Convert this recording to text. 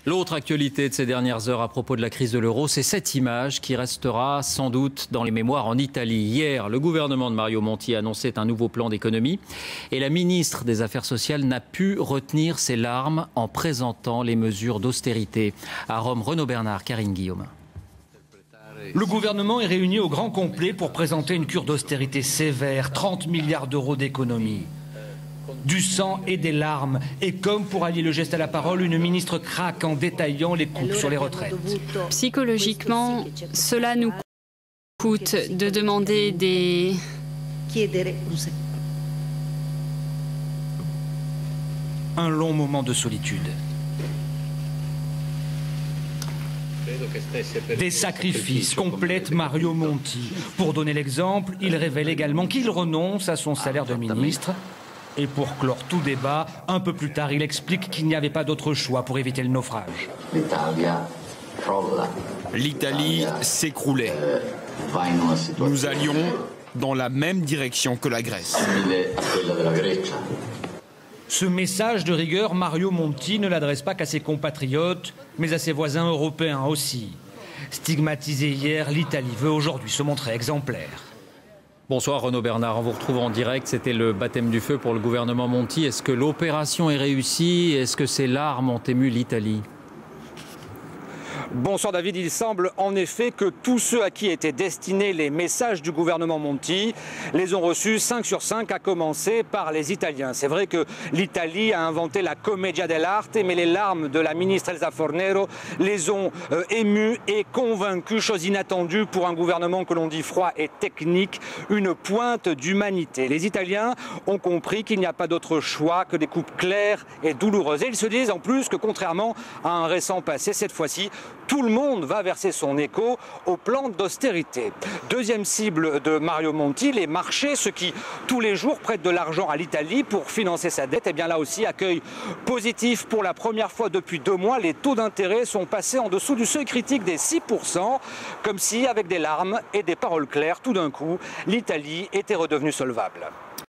L'autre actualité de ces dernières heures à propos de la crise de l'euro, c'est cette image qui restera sans doute dans les mémoires en Italie. Hier, le gouvernement de Mario Monti a annoncé un nouveau plan d'économie et la ministre des Affaires sociales n'a pu retenir ses larmes en présentant les mesures d'austérité. À Rome, Renaud Bernard, Karine Guillaume. Le gouvernement est réuni au grand complet pour présenter une cure d'austérité sévère, 30 milliards d'euros d'économie. Du sang et des larmes. Et comme pour allier le geste à la parole, une ministre craque en détaillant les coupes sur les retraites. Psychologiquement, cela nous coûte de demander des... Un long moment de solitude. Des sacrifices complètent Mario Monti. Pour donner l'exemple, il révèle également qu'il renonce à son salaire de ministre. Et pour clore tout débat, un peu plus tard, il explique qu'il n'y avait pas d'autre choix pour éviter le naufrage. L'Italie s'écroulait. Nous allions dans la même direction que la Grèce. Ce message de rigueur, Mario Monti ne l'adresse pas qu'à ses compatriotes, mais à ses voisins européens aussi. Stigmatisé hier, l'Italie veut aujourd'hui se montrer exemplaire. Bonsoir Renaud Bernard, on vous retrouve en direct. C'était le baptême du feu pour le gouvernement Monti. Est-ce que l'opération est réussie? Est-ce que ces larmes ont ému l'Italie? Bonsoir David, il semble en effet que tous ceux à qui étaient destinés les messages du gouvernement Monti les ont reçus 5 sur 5, à commencer par les Italiens. C'est vrai que l'Italie a inventé la commedia dell'arte, mais les larmes de la ministre Elsa Fornero les ont émus et convaincus, chose inattendue pour un gouvernement que l'on dit froid et technique, une pointe d'humanité. Les Italiens ont compris qu'il n'y a pas d'autre choix que des coupes claires et douloureuses. Et ils se disent en plus que contrairement à un récent passé, cette fois-ci, tout le monde va verser son écho au plan d'austérité. Deuxième cible de Mario Monti, les marchés, ceux qui tous les jours prêtent de l'argent à l'Italie pour financer sa dette. Et bien là aussi, accueil positif pour la première fois depuis 2 mois. Les taux d'intérêt sont passés en dessous du seuil critique des 6%, comme si, avec des larmes et des paroles claires, tout d'un coup, l'Italie était redevenue solvable.